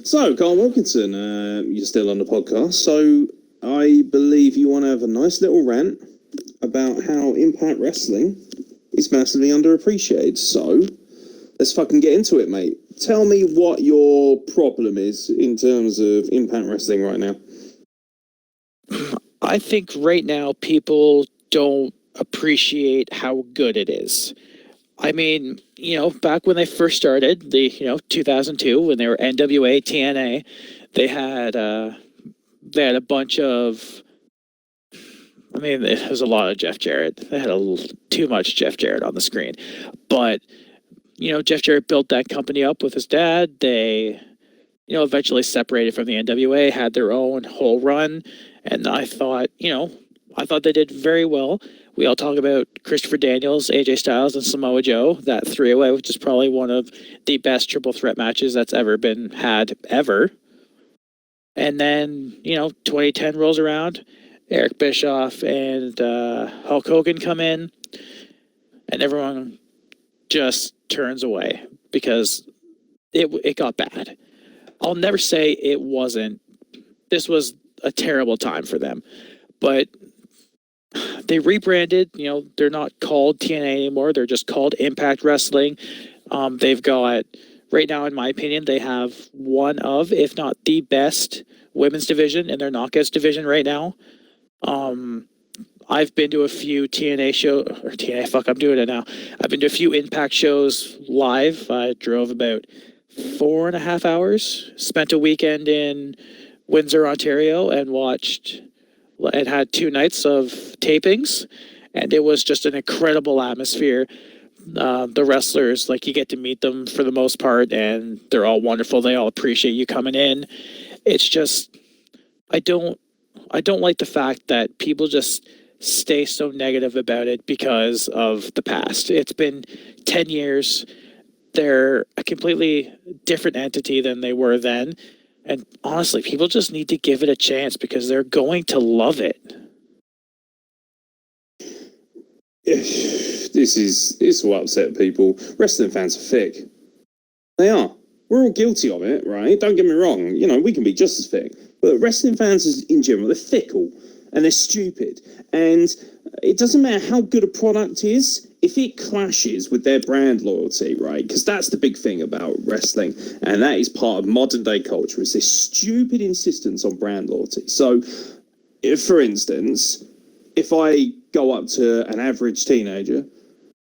So, Carl Wilkinson, you're still on the podcast. So, I believe you want to have a nice little rant about how Impact Wrestling is massively underappreciated. So, let's fucking get into it, mate. Tell me what your problem is in terms of Impact Wrestling right now. I think right now people don't appreciate how good it is. I mean, back when they first started, 2002, when they were NWA, TNA, they had a bunch of, it was a lot of Jeff Jarrett. They had too much Jeff Jarrett on the screen. But, Jeff Jarrett built that company up with his dad. They, eventually separated from the NWA, had their own whole run. And I thought they did very well. We all talk about Christopher Daniels, AJ Styles, and Samoa Joe, that three-way, which is probably one of the best triple threat matches that's ever been had, ever. And then, 2010 rolls around, Eric Bischoff and Hulk Hogan come in, and everyone just turns away because it got bad. I'll never say it wasn't. This was a terrible time for them. But they rebranded, they're not called TNA anymore. They're just called Impact Wrestling. They've got, right now, in my opinion, they have one of, if not the best women's division in their knockouts division right now. I've been to a few TNA shows, or TNA, fuck, I'm doing it now. I've been to a few Impact shows live. I drove about 4.5 hours, spent a weekend in Windsor, Ontario, and watched... It had 2 nights of tapings, and it was just an incredible atmosphere. The wrestlers, you get to meet them for the most part, and they're all wonderful. They all appreciate you coming in. It's just, I don't like the fact that people just stay so negative about it because of the past. It's been 10 years. They're a completely different entity than they were then. And honestly, people just need to give it a chance because they're going to love it. This will upset people. Wrestling fans are thick. They are. We're all guilty of it, right? Don't get me wrong. We can be just as thick. But wrestling fans in general, they're fickle and they're stupid. And it doesn't matter how good a product is, if it clashes with their brand loyalty, right? Because that's the big thing about wrestling, and that is part of modern day culture, is this stupid insistence on brand loyalty. So, for instance, if I go up to an average teenager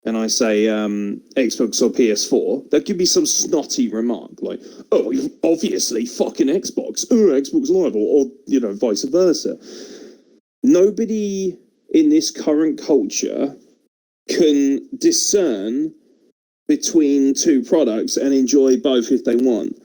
and I say Xbox or PS4, they'll give me some snotty remark like, "Oh, obviously fucking Xbox, Xbox Live," or vice versa. Nobody in this current culture can discern between two products and enjoy both if they want.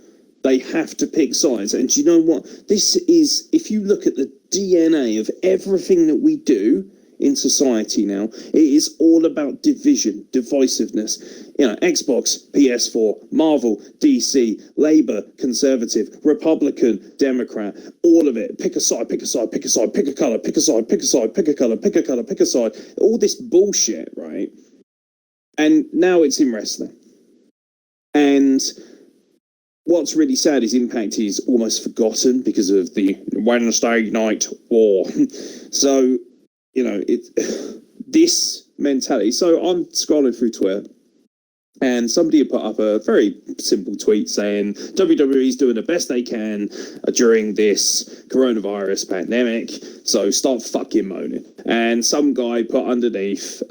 They have to pick sides. And do you know what? This is, if you look at the DNA of everything that we do in society now, it is all about division, divisiveness. Xbox, PS4, Marvel, DC, Labour, Conservative, Republican, Democrat, all of it. Pick a side, pick a side, pick a side, pick a colour, pick a side, pick a side, pick a colour, pick a colour, pick a side. All this bullshit, right? And now it's in wrestling. And what's really sad is Impact is almost forgotten because of the Wednesday Night War. So, this mentality. So I'm scrolling through Twitter, and somebody had put up a very simple tweet saying WWE is doing the best they can during this coronavirus pandemic, so stop fucking moaning. And some guy put underneath,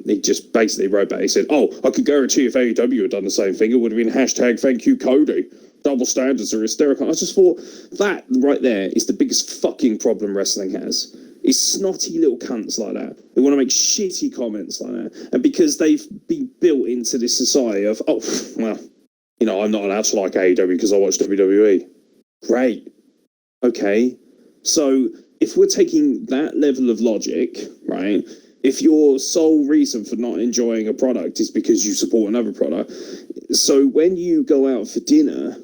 he just basically wrote back, he said, "Oh, I could guarantee if AEW had done the same thing, it would have been hashtag thank you Cody. Double standards are hysterical." I just thought that right there is the biggest fucking problem wrestling has. Is snotty little cunts like that. They want to make shitty comments like that. And because they've been built into this society of, oh, well, I'm not allowed to like AEW because I watch WWE. Great. Okay. So if we're taking that level of logic, right, if your sole reason for not enjoying a product is because you support another product, so when you go out for dinner,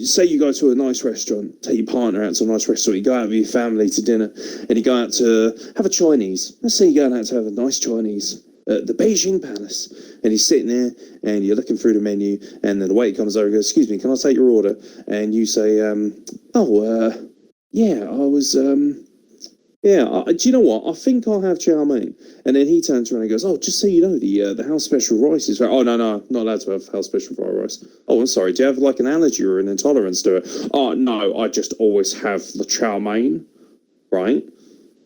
say you go to a nice restaurant, take your partner out to a nice restaurant, you go out with your family to dinner, and you go out to have a Chinese. Let's say you're going out to have a nice Chinese at the Beijing Palace, and he's sitting there, and you're looking through the menu, and then the waiter comes over and goes, "Excuse me, can I take your order?" And you say, yeah, I was, do you know what? I think I'll have chow mein. And then he turns around and goes, "Oh, just so you know, the house special rice is..." "Oh, no, not allowed to have house special fried rice." "Oh, I'm sorry, do you have like an allergy or an intolerance to it?" "Oh, no, I just always have the chow mein." Right?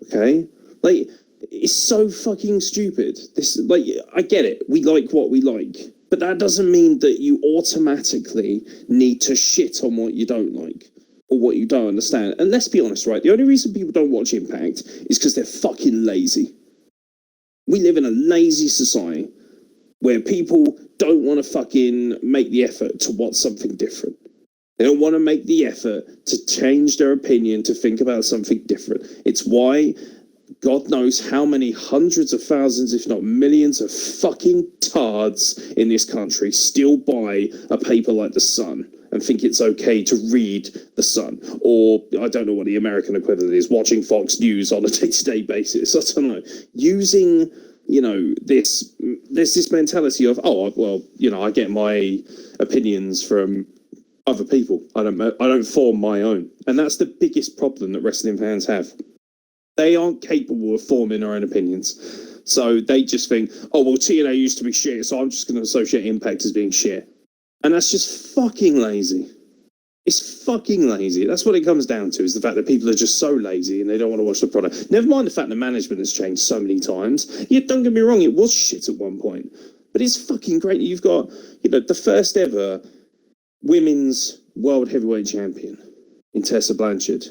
Okay? Like, it's so fucking stupid. This, like, I get it. We like what we like. But that doesn't mean that you automatically need to shit on what you don't like or what you don't understand. And let's be honest, right? The only reason people don't watch Impact is because they're fucking lazy. We live in a lazy society where people don't want to fucking make the effort to watch something different. They don't want to make the effort to change their opinion, to think about something different. It's why God knows how many hundreds of thousands, if not millions, of fucking tards in this country still buy a paper like The Sun and think it's okay to read The Sun. Or, I don't know what the American equivalent is, watching Fox News on a day-to-day basis. I don't know. Using, there's this mentality of, oh, well, I get my opinions from other people. I don't form my own. And that's the biggest problem that wrestling fans have. They aren't capable of forming their own opinions. So they just think, oh, well, TNA used to be shit, so I'm just going to associate Impact as being shit. And that's just fucking lazy. It's fucking lazy. That's what it comes down to, is the fact that people are just so lazy and they don't want to watch the product. Never mind the fact that management has changed so many times. Yeah, don't get me wrong, it was shit at one point. But it's fucking great. You've got, the first ever women's world heavyweight champion in Tessa Blanchard.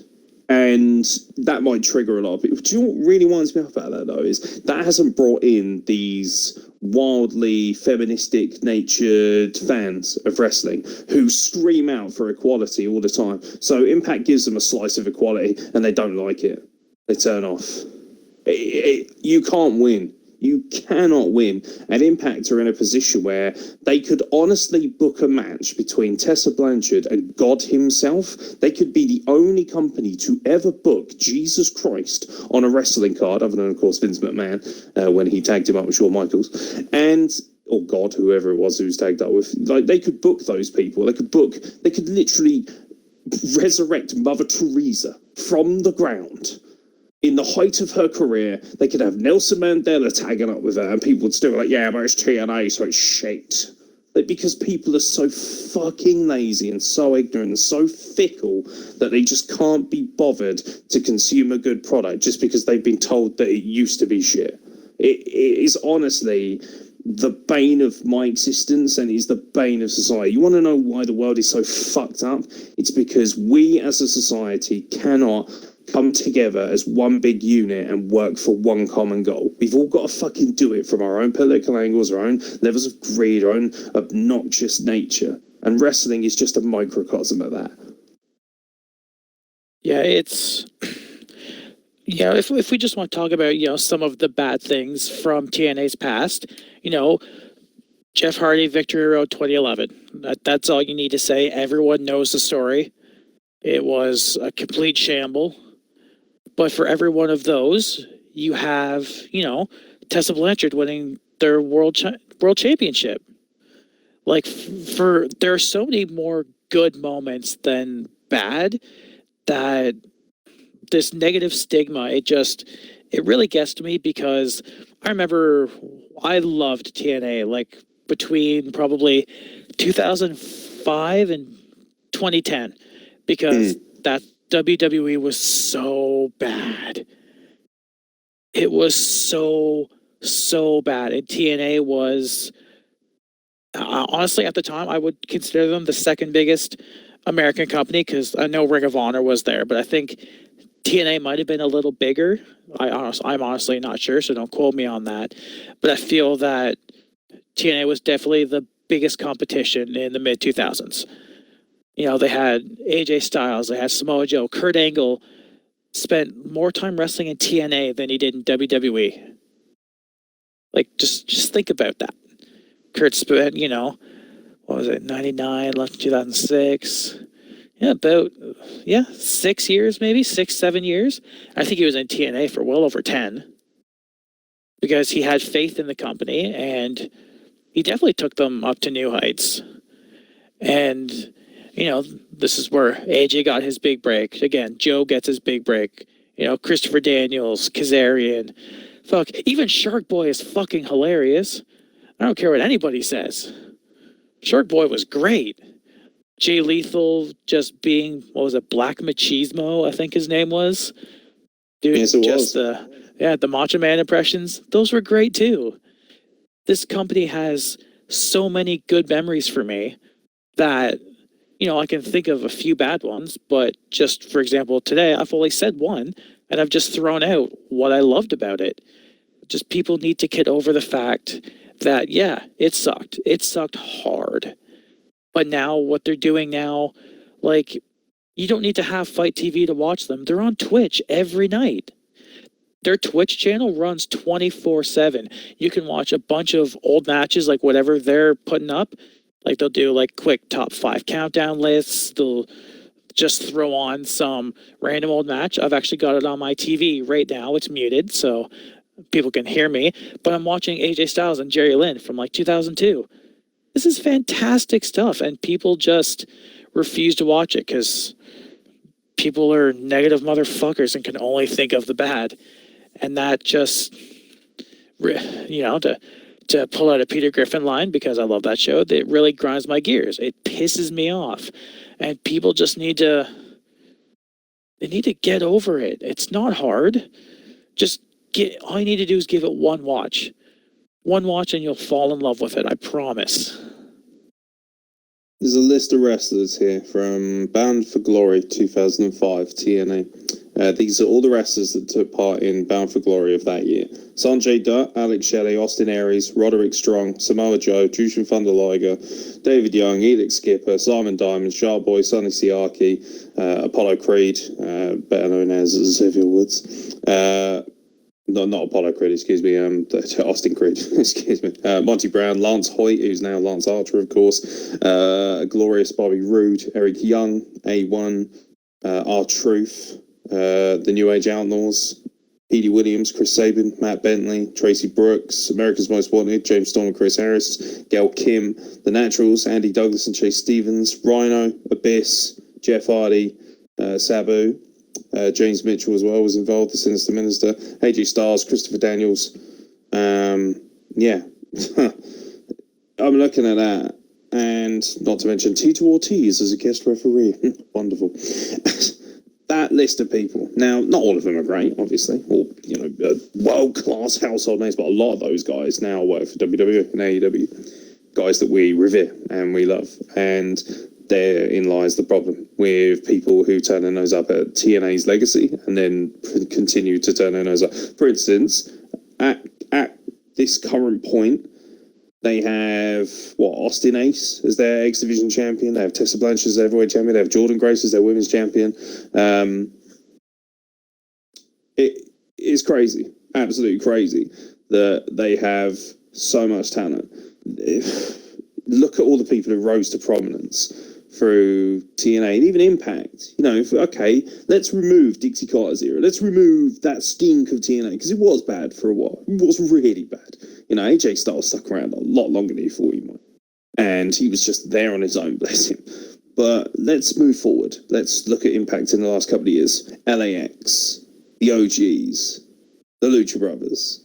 And that might trigger a lot of people. Do you know what really winds me up about that, though, is that hasn't brought in these wildly feministic natured fans of wrestling who scream out for equality all the time. So Impact gives them a slice of equality and they don't like it. They turn off. You can't win. You cannot win. And Impact are in a position where they could honestly book a match between Tessa Blanchard and God himself. They could be the only company to ever book Jesus Christ on a wrestling card, other than, of course, Vince McMahon, when he tagged him up with Shawn Michaels. Or God, whoever it was who's tagged up with. Like, they could book those people. They could literally resurrect Mother Teresa from the ground. In the height of her career, they could have Nelson Mandela tagging up with her, and people would still be like, yeah, but it's TNA, so it's shit. Because people are so fucking lazy and so ignorant and so fickle that they just can't be bothered to consume a good product just because they've been told that it used to be shit. It is honestly the bane of my existence, and is the bane of society. You want to know why the world is so fucked up? It's because we as a society cannot come together as one big unit and work for one common goal. We've all got to fucking do it from our own political angles, our own levels of greed, our own obnoxious nature. And wrestling is just a microcosm of that. Yeah, it's... if we just want to talk about, some of the bad things from TNA's past, Jeff Hardy, Victory Road 2011. That's all you need to say. Everyone knows the story. It was a complete shamble. But for every one of those, you have, Tessa Blanchard winning their world championship. Like, there are so many more good moments than bad that this negative stigma, it really gets to me, because I remember I loved TNA, like, between probably 2005 and 2010, because that WWE was so bad. It was so bad. And TNA was, honestly, at the time, I would consider them the second biggest American company, because I know Ring of Honor was there, but I think TNA might have been a little bigger. I'm honestly not sure, so don't quote me on that. But I feel that TNA was definitely the biggest competition in the mid-2000s. They had AJ Styles, they had Samoa Joe. Kurt Angle spent more time wrestling in TNA than he did in WWE. Like, just think about that. Kurt spent, what was it, 99, left in 2006. Yeah, about 6 years, maybe 6, 7 years. I think he was in TNA for well over 10. because he had faith in the company and he definitely took them up to new heights. And, you know, this is where AJ got his big break. Again, Joe gets his big break. You know, Christopher Daniels, Kazarian. Fuck, even Shark Boy is fucking hilarious. I don't care what anybody says. Shark Boy was great. Jay Lethal just being, what was it, Black Machismo, I think his name was. Dude, yes, it just was. the Macho Man impressions. Those were great too. This company has so many good memories for me that, you know, I can think of a few bad ones, but just for example, today I've only said one and I've just thrown out what I loved about it. Just people need to get over the fact that, yeah, it sucked. It sucked hard. But now what they're doing now, like, you don't need to have Fight TV to watch them. They're on Twitch every night. Their Twitch channel runs 24/7. You can watch a bunch of old matches, like whatever they're putting up. Like they'll do like quick top 5 countdown lists. They'll just throw on some random old match. I've actually got it on my TV right now. It's muted, so people can hear me. But I'm watching AJ Styles and Jerry Lynn from like 2002. This is fantastic stuff, and people just refuse to watch it because people are negative motherfuckers and can only think of the bad. And that just, you know, to pull out a Peter Griffin line, because I love that show, that really grinds my gears. It pisses me off. And people just need to get over it. It's not hard. All you need to do is give it one watch. One watch and you'll fall in love with it, I promise. There's a list of wrestlers here from Bound for Glory 2005 TNA. These are all the wrestlers that took part in Bound for Glory of that year. Sanjay Dutt, Alex Shelley, Austin Aries, Roderick Strong, Samoa Joe, Jushin Thunder Liger, David Young, Elix Skipper, Simon Diamond, Sharp Boy, Sonny Siaki, Apollo Creed, better known as Xavier Woods. Not Apollo Creed, excuse me, Austin Creed, excuse me. Monty Brown, Lance Hoyt, who's now Lance Archer, of course. Glorious Bobby Roode, Eric Young, A1, R-Truth, the New Age Outlaws, Petey Williams, Chris Sabin, Matt Bentley, Tracy Brooks, America's Most Wanted, James Storm and Chris Harris, Gail Kim, The Naturals, Andy Douglas and Chase Stevens, Rhino, Abyss, Jeff Hardy, Sabu, James Mitchell as well was involved, the Sinister Minister, AJ Styles, Christopher Daniels. Yeah, I'm looking at that, and not to mention Tito Ortiz as a guest referee. Wonderful. That list of people. Now, not all of them are great, obviously, or world-class household names, but a lot of those guys now work for WWE and AEW, guys that we revere and we love, and therein lies the problem with people who turn their nose up at TNA's legacy and then continue to turn their nose up. For instance, at this current point, they have, Austin Ace as their X Division champion. They have Tessa Blanchard as their heavyweight champion. They have Jordan Grace as their women's champion. It is crazy, absolutely crazy, that they have so much talent. Look at all the people who rose to prominence through TNA and even Impact. Okay, let's remove Dixie Carter's era. Let's remove that stink of TNA, because it was bad for a while. It was really bad. AJ Styles stuck around a lot longer than he thought he might. And he was just there on his own, bless him. But let's move forward. Let's look at Impact in the last couple of years. LAX, the OGs, the Lucha Brothers,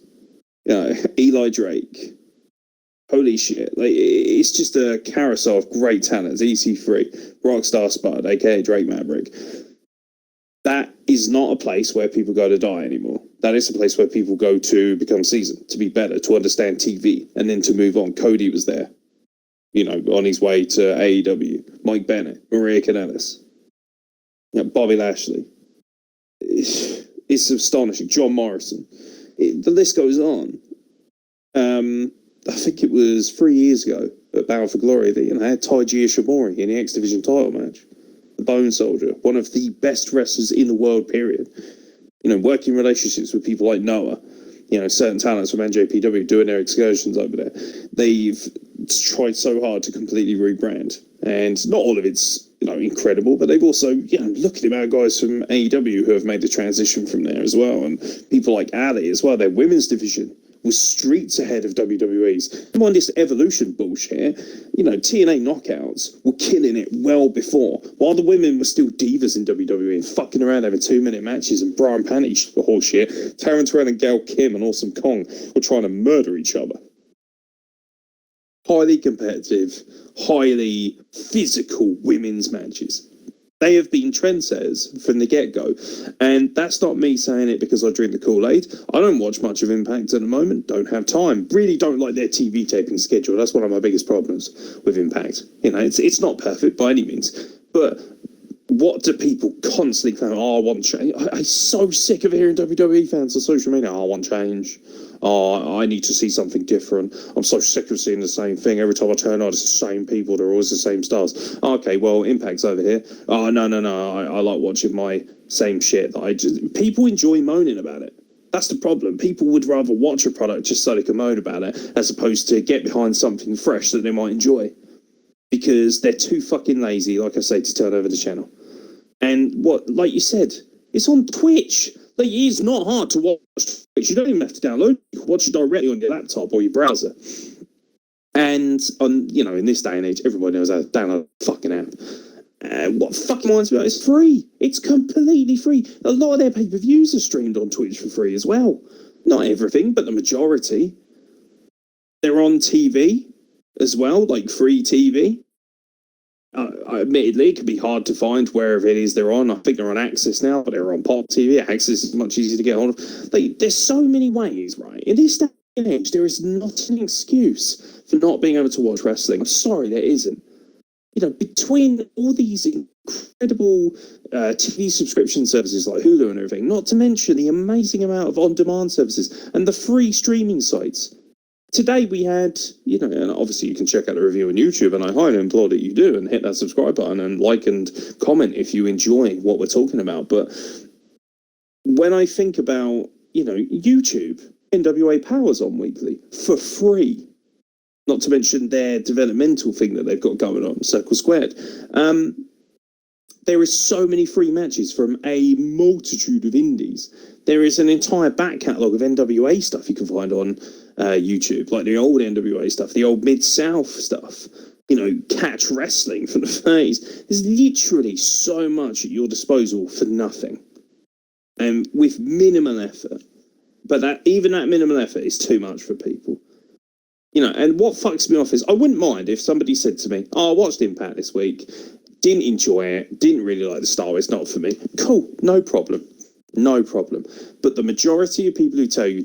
Eli Drake. Holy shit. It's just a carousel of great talents. EC3, Rockstar Spud, aka Drake Maverick. That is not a place where people go to die anymore. That is a place where people go to become seasoned, to be better, to understand TV, and then to move on. Cody was there, on his way to AEW. Mike Bennett, Maria Kanellis, Bobby Lashley. It's astonishing. John Morrison. The list goes on. I think it was 3 years ago at Bound for Glory that I had Taiji Ishimori in the X Division title match. The Bone Soldier, one of the best wrestlers in the world, period. Working relationships with people like Noah, certain talents from NJPW doing their excursions over there. They've tried so hard to completely rebrand, and not all of it's incredible, but they've also look at the amount of guys from AEW who have made the transition from there as well, and people like Ali as well. Their women's division was streets ahead of WWE's. Come on, this evolution bullshit. You know, TNA knockouts were killing it well before, while the women were still divas in WWE and fucking around having 2-minute matches and bra and panty horseshit. Terrence Ren and Gail Kim and Awesome Kong were trying to murder each other. Highly competitive, highly physical women's matches. They have been trendsetters from the get-go. And that's not me saying it because I drink the Kool-Aid. I don't watch much of Impact at the moment. Don't have time. Really don't like their TV taping schedule. That's one of my biggest problems with Impact. You know, it's not perfect by any means. But what do people constantly claim? Oh, I want change. I'm so sick of hearing WWE fans on social media. Oh, I want change. Oh, I need to see something different. I'm so sick of seeing the same thing. Every time I turn on, it's the same people. They're always the same stars. Okay, well, Impact's over here. Oh, no. I like watching my same shit. People enjoy moaning about it. That's the problem. People would rather watch a product just so they can moan about it, as opposed to get behind something fresh that they might enjoy. Because they're too fucking lazy, like I say, to turn over the channel. And like you said, it's on Twitch. Like, it's not hard to watch Twitch. You don't even have to download it. You can watch it directly on your laptop or your browser. And in this day and age, everybody knows how to download a fucking app. What fucking reminds me of it, it's free. It's completely free. A lot of their pay-per-views are streamed on Twitch for free as well. Not everything, but the majority. They're on TV as well, like free TV. Admittedly, it can be hard to find wherever it is they're on. I think they're on Access now, but they're on Pop TV. Access is much easier to get hold of. Like, there's so many ways, right? In this day and age, there is not an excuse for not being able to watch wrestling. I'm sorry, there isn't. You know, between all these incredible TV subscription services like Hulu and everything, not to mention the amazing amount of on-demand services and the free streaming sites. Today we had, and obviously you can check out the review on YouTube, and I highly implore that you do, and hit that subscribe button and like and comment if you enjoy what we're talking about. But when I think about, YouTube, NWA Power's on weekly for free, not to mention their developmental thing that they've got going on, Circle Squared. There is so many free matches from a multitude of indies. There is an entire back catalogue of NWA stuff you can find on YouTube, like the old NWA stuff, the old Mid-South stuff, catch wrestling from the 30s. There's literally so much at your disposal for nothing. And with minimal effort. But even that minimal effort is too much for people. And what fucks me off is, I wouldn't mind if somebody said to me, I watched Impact this week, didn't enjoy it, didn't really like the style, it's not for me. Cool, no problem. No problem. But the majority of people who tell you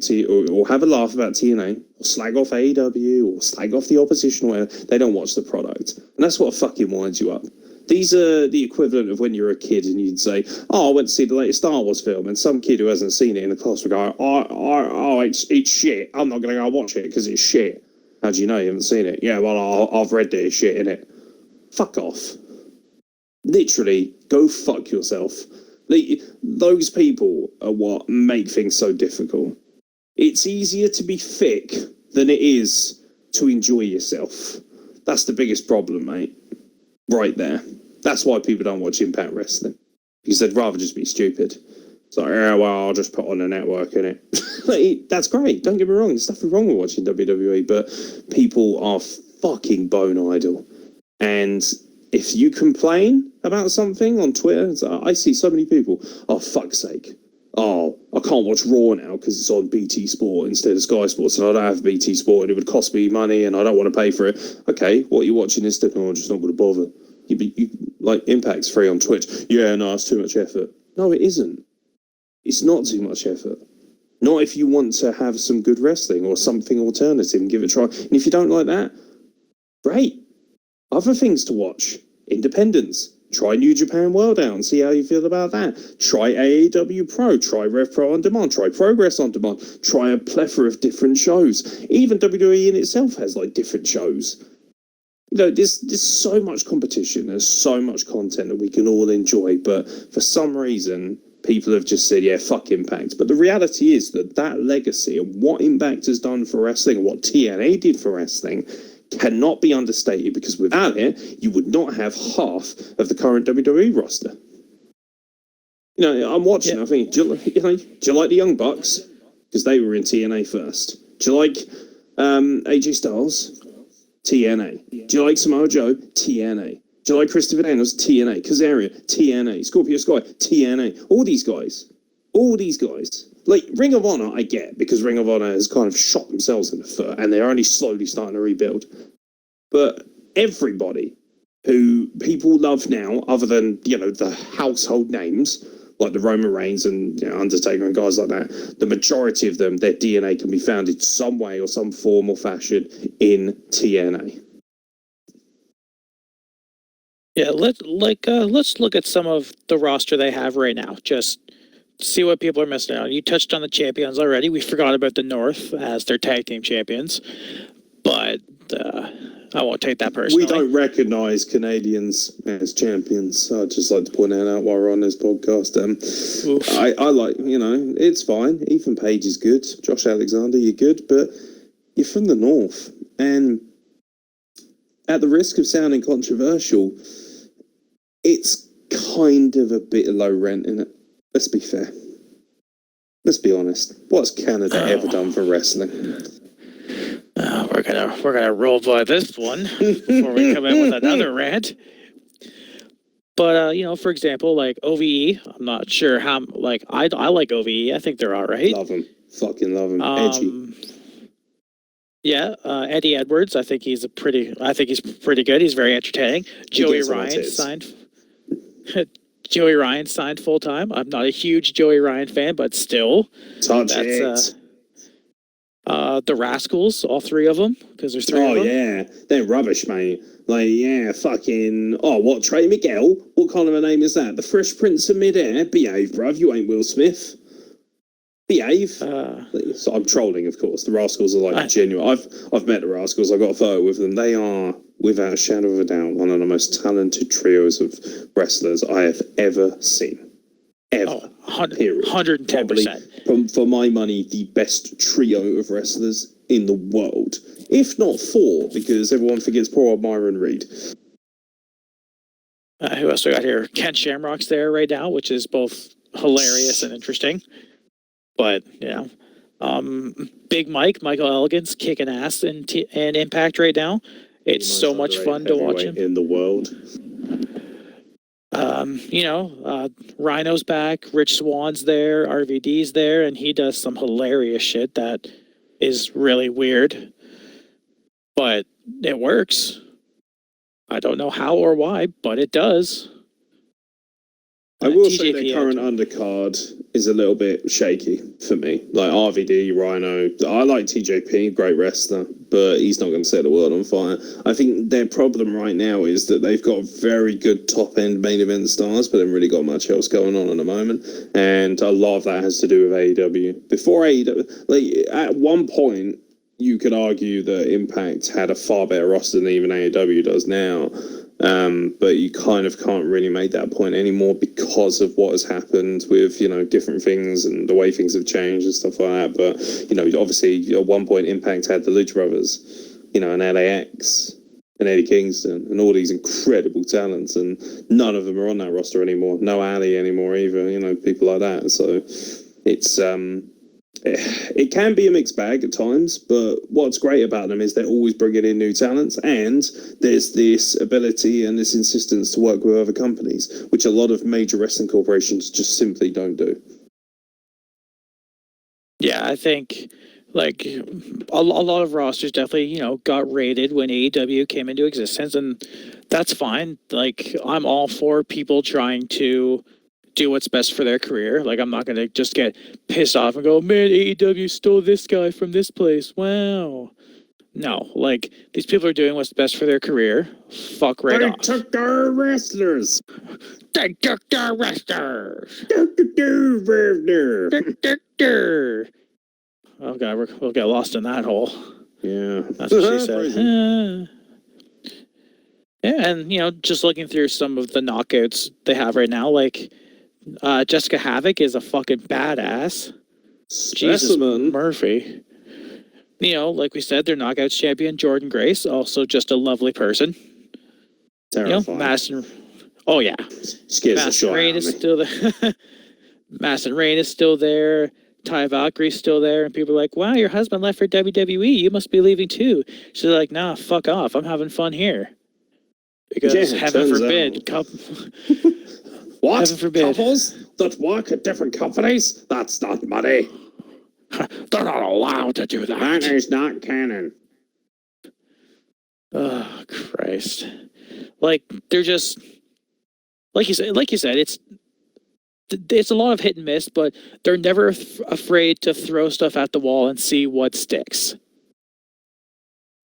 or have a laugh about TNA, or slag off AEW, or slag off the opposition, or whatever, they don't watch the product. And that's what fucking winds you up. These are the equivalent of when you're a kid and you'd say, I went to see the latest Star Wars film, and some kid who hasn't seen it in the class would go, it's shit. I'm not going to go watch it because it's shit. How do you know you haven't seen it? Yeah, well, I've read there's shit in it. Fuck off. Literally, go fuck yourself. Those people are what make things so difficult. It's easier to be thick than it is to enjoy yourself. That's the biggest problem, mate. Right there. That's why people don't watch Impact Wrestling. Because they'd rather just be stupid. It's like, I'll just put on a network, innit? That's great. Don't get me wrong. There's nothing wrong with watching WWE, but people are fucking bone idle. And if you complain about something on Twitter, I see so many people, oh, fuck's sake. Oh, I can't watch Raw now because it's on BT Sport instead of Sky Sports, and I don't have BT Sport, and it would cost me money, and I don't want to pay for it. Okay, what are you watching instead? Oh, I'm just not going to bother. Like, Impact's free on Twitch. Yeah, no, it's too much effort. No, it isn't. It's not too much effort. Not if you want to have some good wrestling or something alternative and give it a try. And if you don't like that, great. Other things to watch. Independence. Try New Japan World Out and see how you feel about that. Try AEW Pro. Try Rev Pro On Demand. Try Progress On Demand. Try a plethora of different shows. Even WWE in itself has different shows. There's so much competition. There's so much content that we can all enjoy. But for some reason, people have just said, yeah, fuck Impact. But the reality is that legacy and what Impact has done for wrestling and what TNA did for wrestling cannot be understated, because without it, you would not have half of the current WWE roster. I'm watching, I think, do you like the Young Bucks? Because they were in TNA first. Do you like AJ Styles? TNA. Do you like Samoa Joe? TNA. Do you like Christopher Daniels? TNA. Kazarian? TNA. Scorpio Sky? TNA. All these guys. Like, Ring of Honor, I get, because Ring of Honor has kind of shot themselves in the foot, and they're only slowly starting to rebuild. But everybody who people love now, other than, the household names, like the Roman Reigns and Undertaker and guys like that, the majority of them, their DNA can be found in some way or some form or fashion in TNA. Yeah, let's look at some of the roster they have right now. Just see what people are missing out. You touched on the champions already. We forgot about the North as their tag team champions, but I won't take that personally. We don't recognise Canadians as champions. I'd just like to point that out while we're on this podcast. I like, it's fine. Ethan Page is good. Josh Alexander, you're good, but you're from the North, and at the risk of sounding controversial, it's kind of a bit of low rent in it. Let's be fair. Let's be honest. What's Canada ever done for wrestling? We're gonna roll by this one before we come in with another rant. But for example, like OVE, I'm not sure how. Like I like OVE. I think they're all right. Love them. Fucking love them. Edgy. Yeah, Eddie Edwards. I think he's pretty good. He's very entertaining. Joey Ryan signed. Joey Ryan signed full time. I'm not a huge Joey Ryan fan, but still, the Rascals, all three of them, because there's three of them. Oh yeah, they're rubbish, mate. Like what? Trey Miguel? What kind of a name is that? The Fresh Prince of Midair? Behave, bruv. You ain't Will Smith. Behave. So I'm trolling, of course. The Rascals are like genuine. I've met the Rascals. I got a photo with them. They are, without a shadow of a doubt, one of the most talented trios of wrestlers I have ever seen. Ever. 110%. For my money, the best trio of wrestlers in the world. If not four, because everyone forgets poor old Myron Reed. Who else we got here? Ken Shamrock's there right now, which is both hilarious and interesting. But Big Michael Elgin's kicking ass in Impact right now. It's so much fun to watch him in the world. Rhino's back, Rich Swan's there, RVD's there, and he does some hilarious shit that is really weird, but it works. I don't know how or why, but it does. I will say the current undercard is a little bit shaky for me. Like RVD, Rhino. I like TJP, great wrestler, but he's not going to set the world on fire. I think their problem right now is that they've got very good top-end main event stars, but they've really got much else going on at the moment. And a lot of that has to do with AEW. Before AEW, like at one point, you could argue that Impact had a far better roster than even AEW does now. But you kind of can't really make that point anymore because of what has happened with, different things and the way things have changed and stuff like that. But, obviously at one point Impact had the Lucha Brothers, and LAX and Eddie Kingston and all these incredible talents, and none of them are on that roster anymore. No Ali anymore either, people like that. So it's, it can be a mixed bag at times, but what's great about them is they're always bringing in new talents, and there's this ability and this insistence to work with other companies, which a lot of major wrestling corporations just simply don't do. Yeah, I think like a lot of rosters definitely, got raided when AEW came into existence, and that's fine. Like, I'm all for people trying to do what's best for their career. Like, I'm not going to just get pissed off and go, man, AEW stole this guy from this place. Wow. No, like, these people are doing what's best for their career. Fuck right off. They took our wrestlers. They took our wrestlers. Oh, God, we'll get lost in that hole. Yeah. That's what she said. Yeah, and, just looking through some of the knockouts they have right now, like, Jessica Havoc is a fucking badass. Jesus Murphy. Like we said, their knockouts champion, Jordan Grace, also just a lovely person. Terrifying. Madison. Oh, yeah. Madison Rain is still there. Madison Rain is still there. Ty Valkyrie's still there, and people are like, wow, your husband left for WWE. You must be leaving too. She's like, nah, fuck off. I'm having fun here. Because heaven forbid, what? Heaven forbid. Couples that work at different companies? That's not money. They're not allowed to do that. That is not canon. Oh, Christ. Like, they're just... Like you said, it's a lot of hit and miss, but they're never afraid to throw stuff at the wall and see what sticks.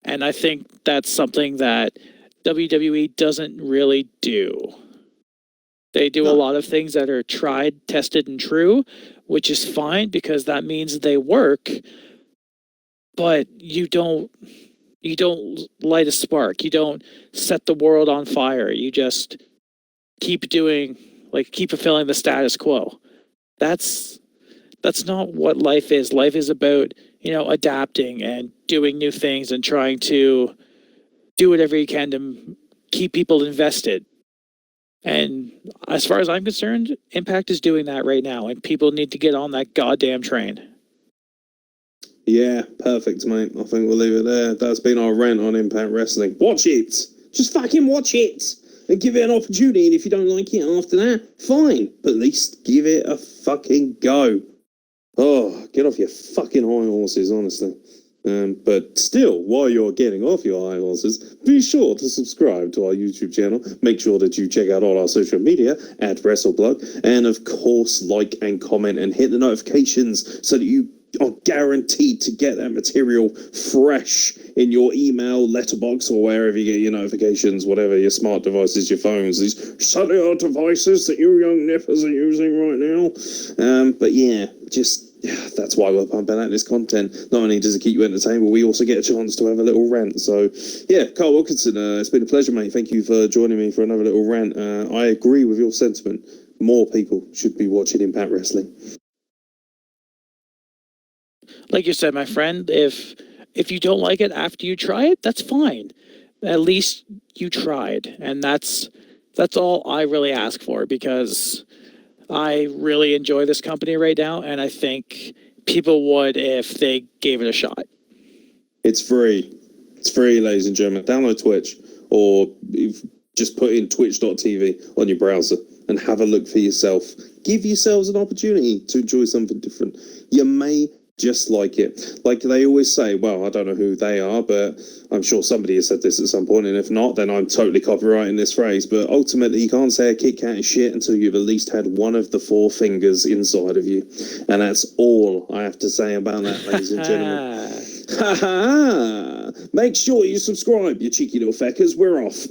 And I think that's something that WWE doesn't really do. They do a lot of things that are tried, tested, and true, which is fine because that means they work. But you don't light a spark. You don't set the world on fire. You just keep fulfilling the status quo. That's not what life is. Life is about, adapting and doing new things and trying to do whatever you can to keep people invested. And as far as I'm concerned, Impact is doing that right now, and people need to get on that goddamn train. Yeah, perfect, mate. I think we'll leave it there. That's been our rant on Impact Wrestling. Watch it! Just fucking watch it! And give it an opportunity, and if you don't like it after that, fine. But at least give it a fucking go. Oh, get off your fucking high horses, honestly. But still, while you're getting off your high horses, be sure to subscribe to our YouTube channel. Make sure that you check out all our social media at WrestleBlog. And of course, like and comment and hit the notifications so that you are guaranteed to get that material fresh in your email, letterbox, or wherever you get your notifications, whatever your smart devices, your phones, these cellular devices that you young nippers are using right now. But yeah, that's why we're pumping out this content. Not only does it keep you entertained, but we also get a chance to have a little rant. So yeah, Carl Wilkinson, it's been a pleasure, mate. Thank you for joining me for another little rant. I agree with your sentiment. More people should be watching Impact Wrestling. Like you said, my friend, if you don't like it after you try it, that's fine. At least you tried, and that's all I really ask for, because I really enjoy this company right now, and I think people would if they gave it a shot. It's free. It's free, ladies and gentlemen. Download Twitch, or just put in twitch.tv on your browser and have a look for yourself. Give yourselves an opportunity to enjoy something different. You may just like it. Like they always say, well, I don't know who they are, but I'm sure somebody has said this at some point, and if not, then I'm totally copyrighting this phrase. But ultimately, you can't say a Kit Kat is shit until you've at least had one of the four fingers inside of you. And that's all I have to say about that, ladies and gentlemen. Ha ha! Make sure you subscribe, you cheeky little feckers. We're off.